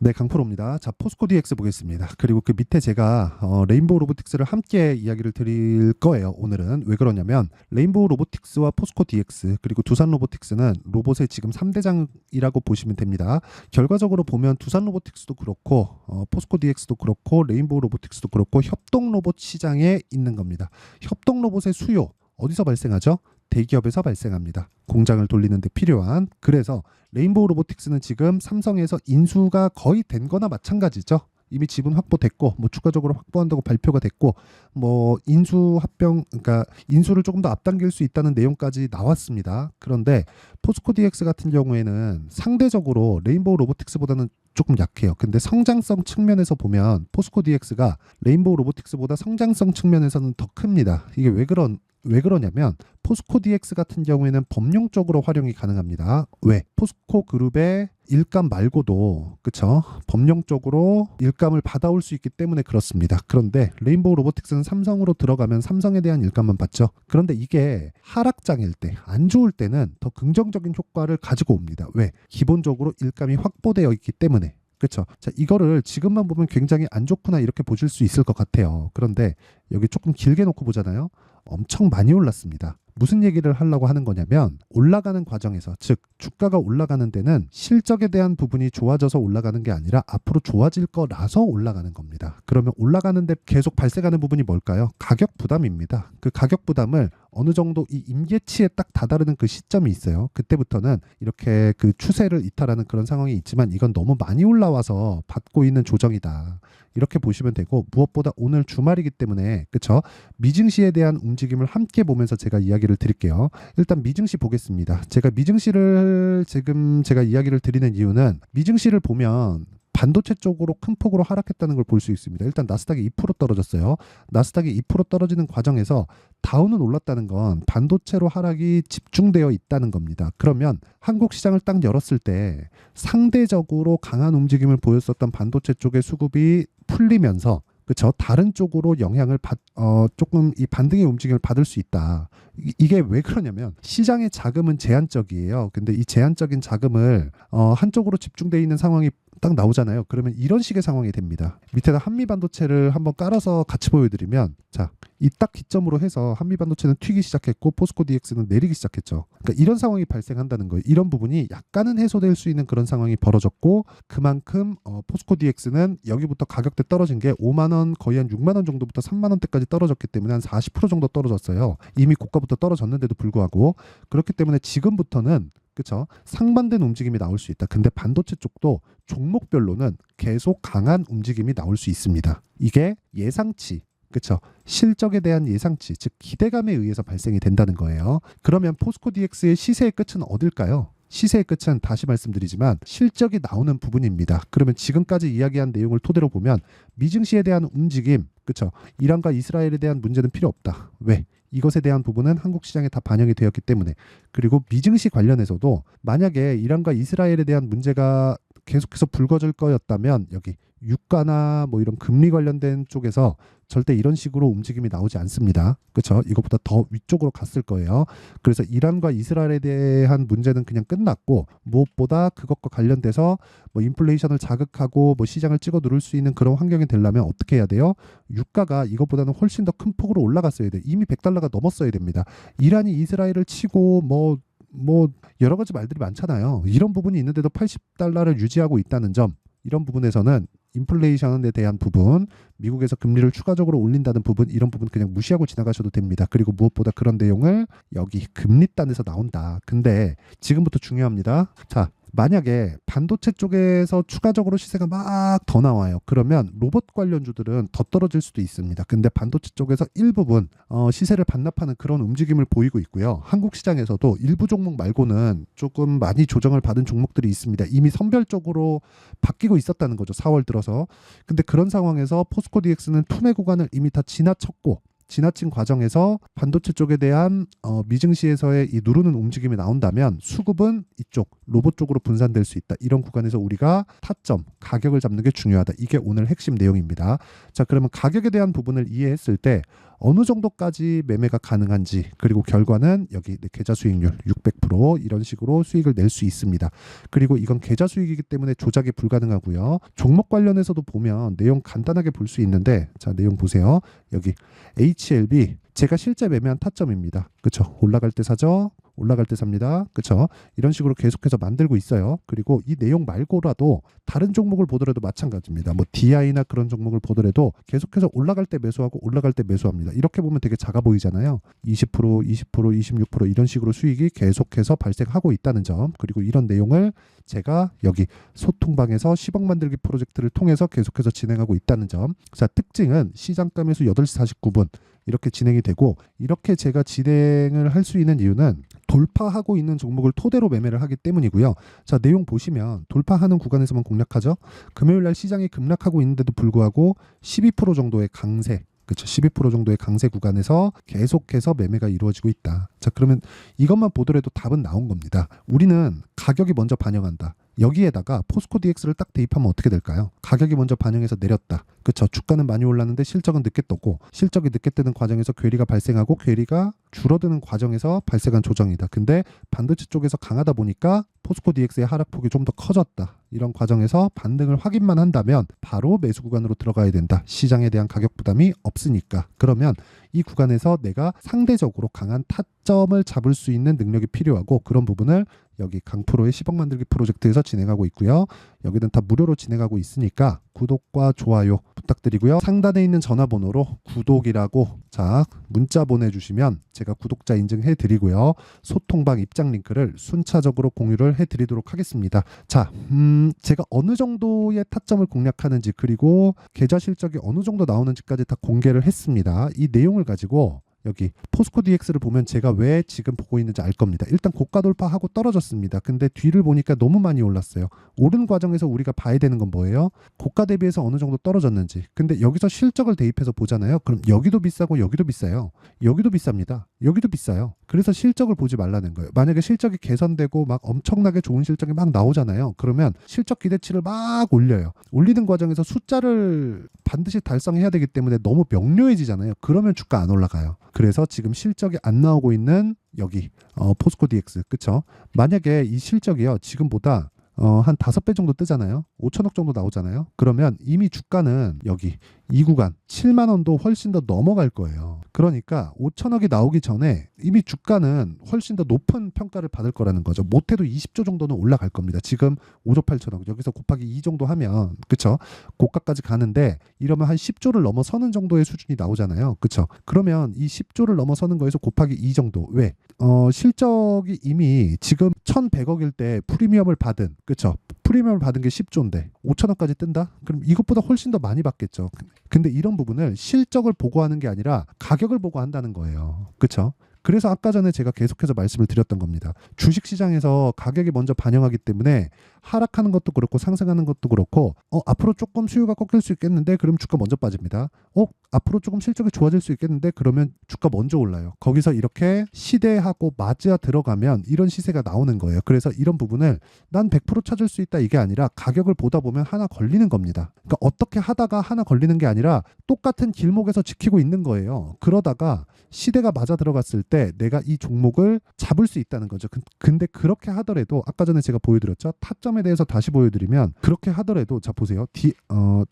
네, 강프로입니다. 자, 포스코 DX 보겠습니다. 그리고 그 밑에 제가 레인보우 로보틱스를 함께 이야기를 드릴 거예요. 오늘은 왜 그러냐면 레인보우 로보틱스와 포스코 DX 그리고 두산 로보틱스는 로봇의 지금 3대장이라고 보시면 됩니다. 결과적으로 보면 두산 로보틱스도 그렇고 포스코 DX도 그렇고 레인보우 로보틱스도 그렇고 협동 로봇 시장에 있는 겁니다. 협동 로봇의 수요 어디서 발생하죠? 대기업에서 발생합니다. 공장을 돌리는 데 필요한. 그래서 레인보우 로보틱스는 지금 삼성에서 인수가 거의 된 거나 마찬가지죠. 이미 지분 확보됐고 뭐 추가적으로 확보한다고 발표가 됐고 뭐 인수 합병 그러니까 인수를 조금 더 앞당길 수 있다는 내용까지 나왔습니다. 그런데 포스코 DX 같은 경우에는 상대적으로 레인보우 로보틱스보다는 조금 약해요. 근데 성장성 측면에서 보면 포스코 DX가 레인보우 로보틱스보다 성장성 측면에서는 더 큽니다. 이게 왜 그러냐면 포스코 DX 같은 경우에는 범용적으로 활용이 가능합니다. 왜? 포스코 그룹의 일감 말고도 그쵸? 범용적으로 일감을 받아올 수 있기 때문에 그렇습니다. 그런데 레인보우 로보틱스는 삼성으로 들어가면 삼성에 대한 일감만 받죠. 그런데 이게 하락장일 때, 안 좋을 때는 더 긍정적인 효과를 가지고 옵니다. 왜? 기본적으로 일감이 확보되어 있기 때문에. 그렇죠. 자, 이거를 지금만 보면 굉장히 안 좋구나 이렇게 보실 수 있을 것 같아요. 그런데 여기 조금 길게 놓고 보잖아요. 엄청 많이 올랐습니다. 무슨 얘기를 하려고 하는 거냐면 올라가는 과정에서 즉 주가가 올라가는 데는 실적에 대한 부분이 좋아져서 올라가는 게 아니라 앞으로 좋아질 거라서 올라가는 겁니다. 그러면 올라가는데 계속 발생하는 부분이 뭘까요? 가격 부담입니다. 그 가격 부담을 어느 정도 이 임계치에 딱 다다르는 그 시점이 있어요. 그때부터는 이렇게 그 추세를 이탈하는 그런 상황이 있지만 이건 너무 많이 올라와서 받고 있는 조정이다. 이렇게 보시면 되고 무엇보다 오늘 주말이기 때문에 그쵸? 미증시에 대한 움직임을 함께 보면서 제가 이야기를 드릴게요. 일단 미증시 보겠습니다. 제가 미증시를 지금 제가 이야기를 드리는 이유는 미증시를 보면 반도체 쪽으로 큰 폭으로 하락했다는 걸 볼 수 있습니다. 일단 나스닥이 2% 떨어졌어요. 나스닥이 2% 떨어지는 과정에서 다우는 올랐다는 건 반도체로 하락이 집중되어 있다는 겁니다. 그러면 한국 시장을 딱 열었을 때 상대적으로 강한 움직임을 보였었던 반도체 쪽의 수급이 풀리면서 그렇죠. 다른 쪽으로 영향을 조금 이 반등의 움직임을 받을 수 있다. 이게 왜 그러냐면 시장의 자금은 제한적이에요. 근데 이 제한적인 자금을 한쪽으로 집중되어 있는 상황이 딱 나오잖아요. 그러면 이런 식의 상황이 됩니다. 밑에다 한미반도체를 한번 깔아서 같이 보여드리면 자, 이 딱 기점으로 해서 한미반도체는 튀기 시작했고 포스코 DX는 내리기 시작했죠. 그러니까 이런 상황이 발생한다는 거예요. 이런 부분이 약간은 해소될 수 있는 그런 상황이 벌어졌고 그만큼 포스코 DX는 여기부터 가격대 떨어진 게 5만 원 거의 한 6만 원 정도부터 3만 원대까지 떨어졌기 때문에 한 40% 정도 떨어졌어요. 이미 고가부터 떨어졌는데도 불구하고 그렇기 때문에 지금부터는 그쵸? 상반된 움직임이 나올 수 있다. 근데 반도체 쪽도 종목별로는 계속 강한 움직임이 나올 수 있습니다. 이게 예상치, 그쵸? 실적에 대한 예상치, 즉 기대감에 의해서 발생이 된다는 거예요. 그러면 포스코 DX의 시세의 끝은 어딜까요? 시세의 끝은 다시 말씀드리지만 실적이 나오는 부분입니다. 그러면 지금까지 이야기한 내용을 토대로 보면 미증시에 대한 움직임, 그쵸? 이란과 이스라엘에 대한 문제는 필요 없다. 왜? 이것에 대한 부분은 한국 시장에 다 반영이 되었기 때문에 그리고 미증시 관련해서도 만약에 이란과 이스라엘에 대한 문제가 계속해서 불거질 거였다면 여기 유가나 뭐 이런 금리 관련된 쪽에서 절대 이런 식으로 움직임이 나오지 않습니다. 그렇죠? 이것보다 더 위쪽으로 갔을 거예요. 그래서 이란과 이스라엘에 대한 문제는 그냥 끝났고 무엇보다 그것과 관련돼서 뭐 인플레이션을 자극하고 뭐 시장을 찍어 누를 수 있는 그런 환경이 되려면 어떻게 해야 돼요? 유가가 이것보다는 훨씬 더 큰 폭으로 올라갔어야 돼요. 이미 100달러가 넘었어야 됩니다. 이란이 이스라엘을 치고 뭐 여러 가지 말들이 많잖아요. 이런 부분이 있는데도 80달러를 유지하고 있다는 점 이런 부분에서는 인플레이션에 대한 부분, 미국에서 금리를 추가적으로 올린다는 부분 이런 부분 그냥 무시하고 지나가셔도 됩니다. 그리고 무엇보다 그런 내용을 여기 금리단에서 나온다. 근데 지금부터 중요합니다. 자, 만약에 반도체 쪽에서 추가적으로 시세가 막 더 나와요. 그러면 로봇 관련주들은 더 떨어질 수도 있습니다. 근데 반도체 쪽에서 일부분 시세를 반납하는 그런 움직임을 보이고 있고요. 한국 시장에서도 일부 종목 말고는 조금 많이 조정을 받은 종목들이 있습니다. 이미 선별적으로 바뀌고 있었다는 거죠. 4월 들어서. 근데 그런 상황에서 포스코 DX는 투매 구간을 이미 다 지나친 과정에서 반도체 쪽에 대한 미증시에서의 이 누르는 움직임이 나온다면 수급은 이쪽 로봇 쪽으로 분산될 수 있다. 이런 구간에서 우리가 타점, 가격을 잡는 게 중요하다. 이게 오늘 핵심 내용입니다. 자, 그러면 가격에 대한 부분을 이해했을 때 어느 정도까지 매매가 가능한지, 그리고 결과는 여기 계좌 수익률 600% 이런 식으로 수익을 낼 수 있습니다. 그리고 이건 계좌 수익이기 때문에 조작이 불가능하고요. 종목 관련해서도 보면 내용 간단하게 볼 수 있는데, 자, 내용 보세요. 여기 HLB 제가 실제 매매한 타점입니다. 그쵸? 올라갈 때 사죠. 올라갈 때 삽니다. 그쵸? 이런 식으로 계속해서 만들고 있어요. 그리고 이 내용 말고라도 다른 종목을 보더라도 마찬가지입니다. 뭐 DI나 그런 종목을 보더라도 계속해서 올라갈 때 매수하고 올라갈 때 매수합니다. 이렇게 보면 되게 작아 보이잖아요. 20%, 20%, 26% 이런 식으로 수익이 계속해서 발생하고 있다는 점. 그리고 이런 내용을 제가 여기 소통방에서 10억 만들기 프로젝트를 통해서 계속해서 진행하고 있다는 점. 자, 특징은 시장가 매수 8시 49분 이렇게 진행이 되고, 이렇게 제가 진행을 할 수 있는 이유는 돌파하고 있는 종목을 토대로 매매를 하기 때문이고요. 자, 내용 보시면 돌파하는 구간에서만 공략하죠. 금요일 날 시장이 급락하고 있는데도 불구하고 12% 정도의 강세, 그렇죠. 12% 정도의 강세 구간에서 계속해서 매매가 이루어지고 있다. 자, 그러면 이것만 보더라도 답은 나온 겁니다. 우리는 가격이 먼저 반영한다. 여기에다가 포스코 DX를 딱 대입하면 어떻게 될까요? 가격이 먼저 반영해서 내렸다. 그렇죠. 주가는 많이 올랐는데 실적은 늦게 떴고, 실적이 늦게 뜨는 과정에서 괴리가 발생하고, 괴리가 줄어드는 과정에서 발생한 조정이다. 근데 반도체 쪽에서 강하다 보니까 포스코 DX의 하락폭이 좀 더 커졌다. 이런 과정에서 반등을 확인만 한다면 바로 매수 구간으로 들어가야 된다. 시장에 대한 가격 부담이 없으니까. 그러면 이 구간에서 내가 상대적으로 강한 타점을 잡을 수 있는 능력이 필요하고, 그런 부분을 여기 강프로의 10억 만들기 프로젝트에서 진행하고 있고요. 여기는 다 무료로 진행하고 있으니까 구독과 좋아요 부탁드리고요. 상단에 있는 전화번호로 구독이라고 자 문자 보내주시면 제가 구독자 인증해 드리고요. 소통방 입장 링크를 순차적으로 공유를 해 드리도록 하겠습니다. 자, 제가 어느 정도의 타점을 공략하는지, 그리고 계좌 실적이 어느 정도 나오는지까지 다 공개를 했습니다. 이 내용을 가지고 여기 포스코 DX를 보면 제가 왜 지금 보고 있는지 알 겁니다. 일단 고가 돌파하고 떨어졌습니다. 근데 뒤를 보니까 너무 많이 올랐어요. 오른 과정에서 우리가 봐야 되는 건 뭐예요? 고가 대비해서 어느 정도 떨어졌는지. 근데 여기서 실적을 대입해서 보잖아요. 그럼 여기도 비싸고 여기도 비싸요. 여기도 비쌉니다. 여기도 비싸요. 그래서 실적을 보지 말라는 거예요. 만약에 실적이 개선되고 막 엄청나게 좋은 실적이 막 나오잖아요. 그러면 실적 기대치를 막 올려요. 올리는 과정에서 숫자를 반드시 달성해야 되기 때문에 너무 명료해지잖아요. 그러면 주가 안 올라가요. 그래서 지금 실적이 안 나오고 있는 여기 포스코 DX, 그쵸? 만약에 이 실적이요 지금보다 한 5배 정도 뜨잖아요. 5천억 정도 나오잖아요. 그러면 이미 주가는 여기 이 구간 7만 원도 훨씬 더 넘어갈 거예요. 그러니까 5천억이 나오기 전에 이미 주가는 훨씬 더 높은 평가를 받을 거라는 거죠. 못해도 20조 정도는 올라갈 겁니다. 지금 5조 8천억 여기서 곱하기 2 정도 하면, 그쵸? 고가까지 가는데 이러면 한 10조를 넘어서는 정도의 수준이 나오잖아요. 그쵸? 그러면 이 10조를 넘어서는 거에서 곱하기 2 정도. 왜? 실적이 이미 지금 1,100억일 때 프리미엄을 받은, 그쵸? 프리미엄을 받은 게 10조인데 5천억까지 뜬다? 그럼 이것보다 훨씬 더 많이 받겠죠. 근데 이런 부분을 실적을 보고하는 게 아니라 가격을 보고 한다는 거예요. 그쵸? 그래서 아까 전에 제가 계속해서 말씀을 드렸던 겁니다. 주식시장에서 가격이 먼저 반영하기 때문에 하락하는 것도 그렇고 상승하는 것도 그렇고, 앞으로 조금 수요가 꺾일 수 있겠는데 그럼 주가 먼저 빠집니다. 앞으로 조금 실적이 좋아질 수 있겠는데 그러면 주가 먼저 올라요. 거기서 이렇게 시대하고 맞아 들어가면 이런 시세가 나오는 거예요. 그래서 이런 부분을 난 100% 찾을 수 있다 이게 아니라 가격을 보다 보면 하나 걸리는 겁니다. 그러니까 어떻게 하다가 하나 걸리는 게 아니라 똑같은 길목에서 지키고 있는 거예요. 그러다가 시대가 맞아 들어갔을 때 내가 이 종목을 잡을 수 있다는 거죠. 근데 그렇게 하더라도 아까 전에 제가 보여드렸죠. 타점에 대해서 다시 보여드리면, 그렇게 하더라도 자 보세요.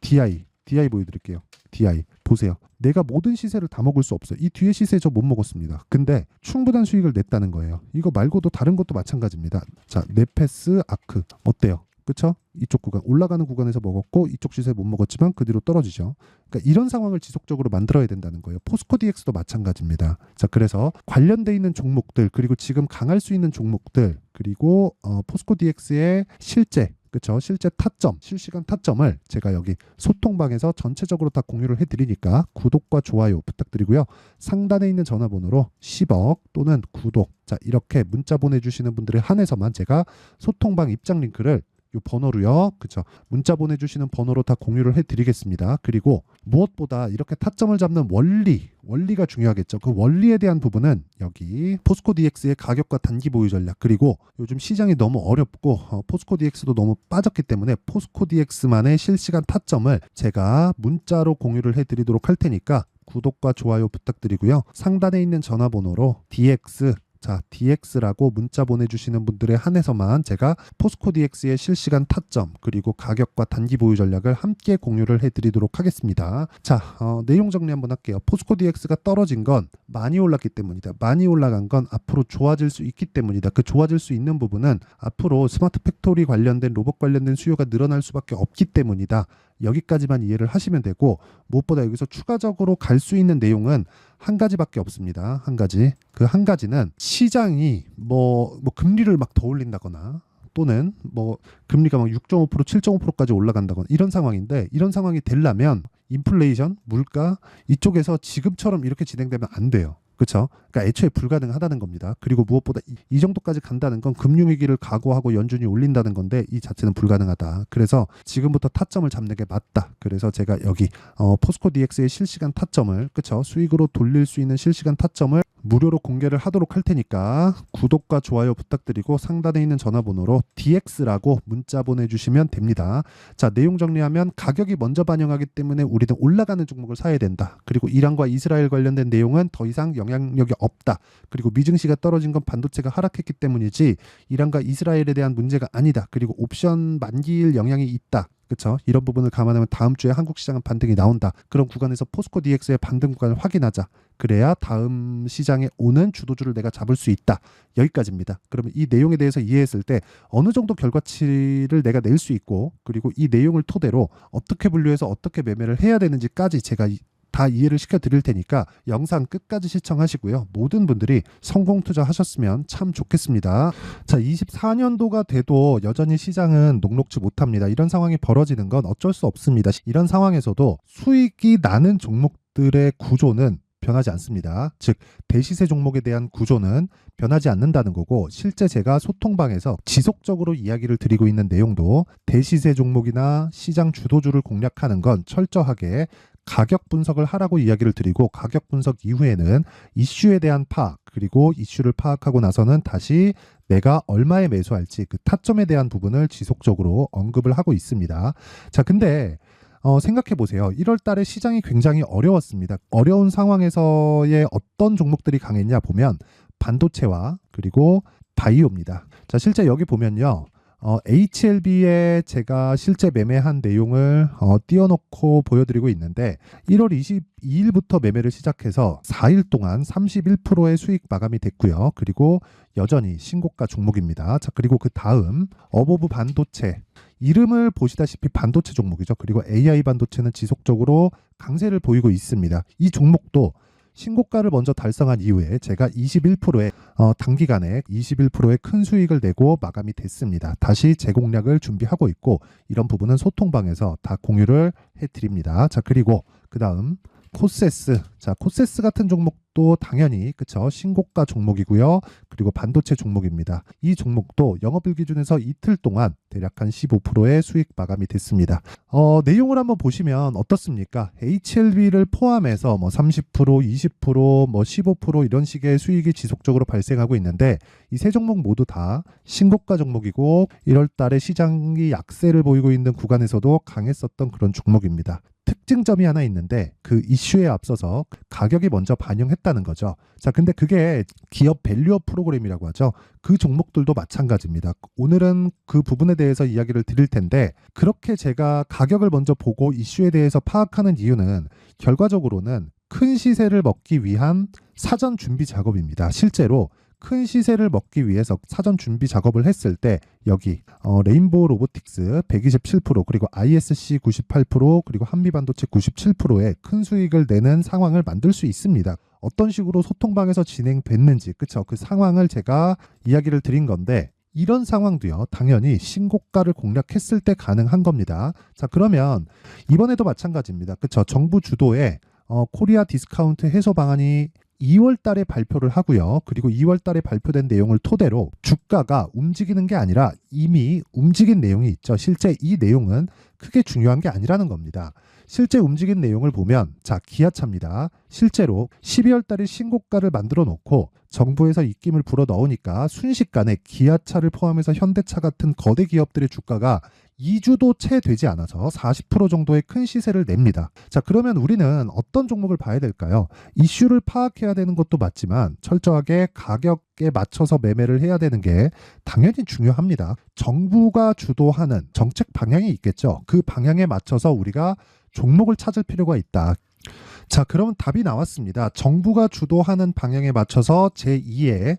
DI 보여드릴게요. DI 보세요. 내가 모든 시세를 다 먹을 수 없어요. 이 뒤에 시세 저 못 먹었습니다. 근데 충분한 수익을 냈다는 거예요. 이거 말고도 다른 것도 마찬가지입니다. 자, 네페스, 아크 어때요? 그쵸? 이쪽 구간 올라가는 구간에서 먹었고 이쪽 시세 못 먹었지만 그 뒤로 떨어지죠. 그러니까 이런 상황을 지속적으로 만들어야 된다는 거예요. 포스코 DX도 마찬가지입니다. 자, 그래서 관련돼 있는 종목들, 그리고 지금 강할 수 있는 종목들, 그리고 포스코 DX의 실제, 그쵸? 실제 타점, 실시간 타점을 제가 여기 소통방에서 전체적으로 다 공유를 해드리니까 구독과 좋아요 부탁드리고요. 상단에 있는 전화번호로 10억 또는 구독, 자 이렇게 문자 보내주시는 분들에 한해서만 제가 소통방 입장 링크를 요 번호로요. 그쵸? 문자 보내주시는 번호로 다 공유를 해드리겠습니다. 그리고 무엇보다 이렇게 타점을 잡는 원리가 중요하겠죠. 그 원리에 대한 부분은 여기 포스코 DX의 가격과 단기 보유 전략, 그리고 요즘 시장이 너무 어렵고 포스코 DX도 너무 빠졌기 때문에 포스코 DX만의 실시간 타점을 제가 문자로 공유를 해드리도록 할 테니까 구독과 좋아요 부탁드리고요. 상단에 있는 전화번호로 DX DX라고 문자 보내주시는 분들에 한해서만 제가 포스코 DX의 실시간 타점 그리고 가격과 단기 보유 전략을 함께 공유를 해드리도록 하겠습니다. 내용 정리 한번 할게요. 포스코 DX가 떨어진 건 많이 올랐기 때문이다. 많이 올라간 건 앞으로 좋아질 수 있기 때문이다. 그 좋아질 수 있는 부분은 앞으로 스마트 팩토리 관련된 로봇 관련된 수요가 늘어날 수밖에 없기 때문이다. 여기까지만 이해를 하시면 되고, 무엇보다 여기서 추가적으로 갈 수 있는 내용은 한 가지밖에 없습니다. 한 가지. 그 한 가지는 시장이 금리를 막 더 올린다거나 또는 금리가 막 6.5%, 7.5%까지 올라간다거나 이런 상황인데, 이런 상황이 되려면 인플레이션, 물가 이쪽에서 지금처럼 이렇게 진행되면 안 돼요. 그렇죠? 그러니까 애초에 불가능하다는 겁니다. 그리고 무엇보다 이 정도까지 간다는 건 금융위기를 각오하고 연준이 올린다는 건데 이 자체는 불가능하다. 그래서 지금부터 타점을 잡는 게 맞다. 그래서 제가 여기 포스코 DX의 실시간 타점을, 그렇죠? 수익으로 돌릴 수 있는 실시간 타점을 무료로 공개를 하도록 할 테니까 구독과 좋아요 부탁드리고 상단에 있는 전화번호로 DX라고 문자 보내주시면 됩니다. 내용 정리하면 가격이 먼저 반영하기 때문에 우리는 올라가는 종목을 사야 된다. 그리고 이란과 이스라엘 관련된 내용은 더 이상 영향력이 없다. 그리고 미증시가 떨어진 건 반도체가 하락했기 때문이지 이란과 이스라엘에 대한 문제가 아니다. 그리고 옵션 만기일 영향이 있다. 그렇죠? 이런 부분을 감안하면 다음 주에 한국 시장은 반등이 나온다. 그런 구간에서 포스코 DX의 반등 구간을 확인하자. 그래야 다음 시장에 오는 주도주를 내가 잡을 수 있다. 여기까지입니다. 그러면 이 내용에 대해서 이해했을 때 어느 정도 결과치를 내가 낼 수 있고, 그리고 이 내용을 토대로 어떻게 분류해서 어떻게 매매를 해야 되는지까지 제가 다 이해를 시켜드릴 테니까 영상 끝까지 시청하시고요. 모든 분들이 성공 투자하셨으면 참 좋겠습니다. 24년도가 돼도 여전히 시장은 녹록지 못합니다. 이런 상황이 벌어지는 건 어쩔 수 없습니다. 이런 상황에서도 수익이 나는 종목들의 구조는 변하지 않습니다. 즉 대시세 종목에 대한 구조는 변하지 않는다는 거고, 실제 제가 소통방에서 지속적으로 이야기를 드리고 있는 내용도 대시세 종목이나 시장 주도주를 공략하는 건 철저하게 가격 분석을 하라고 이야기를 드리고, 가격 분석 이후에는 이슈에 대한 파악, 그리고 이슈를 파악하고 나서는 다시 내가 얼마에 매수할지 그 타점에 대한 부분을 지속적으로 언급을 하고 있습니다. 근데 생각해 보세요. 1월 달에 시장이 굉장히 어려웠습니다. 어려운 상황에서의 어떤 종목들이 강했냐 보면 반도체와 그리고 바이오입니다. 실제 여기 보면요. HLB에 제가 실제 매매한 내용을 띄워놓고 보여드리고 있는데, 1월 22일부터 매매를 시작해서 4일 동안 31%의 수익 마감이 됐고요. 그리고 여전히 신고가 종목입니다. 그리고 그 다음 어보브 반도체, 이름을 보시다시피 반도체 종목이죠. 그리고 AI 반도체는 지속적으로 강세를 보이고 있습니다. 이 종목도 신고가를 먼저 달성한 이후에 제가 21%의 단기간에 21%의 큰 수익을 내고 마감이 됐습니다. 다시 재공략을 준비하고 있고, 이런 부분은 소통방에서 다 공유를 해드립니다. 그리고 그 다음 코세스. 코세스 같은 종목도 당연히 그쵸, 신고가 종목이고요. 그리고 반도체 종목입니다. 이 종목도 영업일 기준에서 이틀 동안 대략 한 15%의 수익 마감이 됐습니다. 내용을 한번 보시면 어떻습니까? HLB를 포함해서 30%, 20%, 15% 이런 식의 수익이 지속적으로 발생하고 있는데, 이 세 종목 모두 다 신고가 종목이고 1월 달에 시장이 약세를 보이고 있는 구간에서도 강했었던 그런 종목입니다. 특징점이 하나 있는데, 그 이슈에 앞서서 가격이 먼저 반영했다는 거죠. 근데 그게 기업 밸류업 프로그램이라고 하죠. 그 종목들도 마찬가지입니다. 오늘은 그 부분에 대해서 이야기를 드릴 텐데, 그렇게 제가 가격을 먼저 보고 이슈에 대해서 파악하는 이유는 결과적으로는 큰 시세를 먹기 위한 사전 준비 작업입니다. 실제로 큰 시세를 먹기 위해서 사전 준비 작업을 했을 때 여기 레인보우 로보틱스 127%, 그리고 ISC 98%, 그리고 한미반도체 97%의 큰 수익을 내는 상황을 만들 수 있습니다. 어떤 식으로 소통방에서 진행됐는지, 그쵸? 그 상황을 제가 이야기를 드린 건데, 이런 상황도요, 당연히 신고가를 공략했을 때 가능한 겁니다. 그러면 이번에도 마찬가지입니다. 그쵸? 정부 주도의 코리아 디스카운트 해소 방안이 2월 달에 발표를 하고요. 그리고 2월 달에 발표된 내용을 토대로 주가가 움직이는 게 아니라 이미 움직인 내용이 있죠. 실제 이 내용은 크게 중요한 게 아니라는 겁니다. 실제 움직인 내용을 보면 자, 기아차입니다. 실제로 12월 달에 신고가를 만들어 놓고 정부에서 입김을 불어 넣으니까 순식간에 기아차를 포함해서 현대차 같은 거대 기업들의 주가가 2주도 채 되지 않아서 40% 정도의 큰 시세를 냅니다. 자, 그러면 우리는 어떤 종목을 봐야 될까요? 이슈를 파악해야 되는 것도 맞지만 철저하게 가격에 맞춰서 매매를 해야 되는 게 당연히 중요합니다. 정부가 주도하는 정책 방향이 있겠죠. 그 방향에 맞춰서 우리가 종목을 찾을 필요가 있다. 자, 그러면 답이 나왔습니다. 정부가 주도하는 방향에 맞춰서 제2의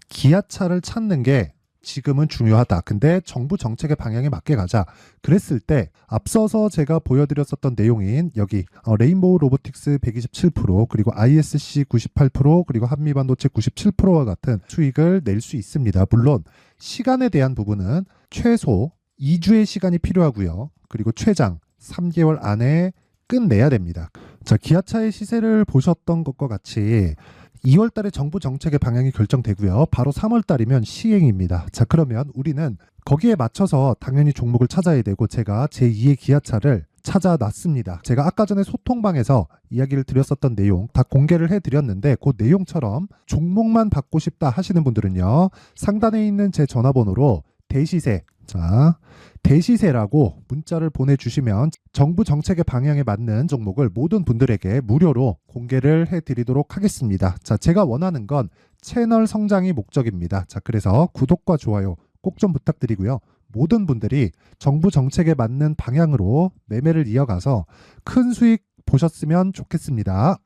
기아차를 찾는 게 지금은 중요하다. 근데 정부 정책의 방향에 맞게 가자. 그랬을 때 앞서서 제가 보여드렸었던 내용인 여기 레인보우 로보틱스 127% 그리고 ISC 98% 그리고 한미반도체 97%와 같은 수익을 낼 수 있습니다. 물론 시간에 대한 부분은 최소 2주의 시간이 필요하고요. 그리고 최장 3개월 안에 끝내야 됩니다. 자, 기아차의 시세를 보셨던 것과 같이 2월 달에 정부 정책의 방향이 결정되고요. 바로 3월 달이면 시행입니다. 자, 그러면 우리는 거기에 맞춰서 당연히 종목을 찾아야 되고 제가 제2의 기아차를 찾아놨습니다. 제가 아까 전에 소통방에서 이야기를 드렸었던 내용 다 공개를 해드렸는데 그 내용처럼 종목만 받고 싶다 하시는 분들은요. 상단에 있는 제 전화번호로 대시세, 자, 대시세라고 문자를 보내주시면 정부 정책의 방향에 맞는 종목을 모든 분들에게 무료로 공개를 해드리도록 하겠습니다. 자, 제가 원하는 건 채널 성장이 목적입니다. 자, 그래서 구독과 좋아요 꼭 좀 부탁드리고요. 모든 분들이 정부 정책에 맞는 방향으로 매매를 이어가서 큰 수익 보셨으면 좋겠습니다.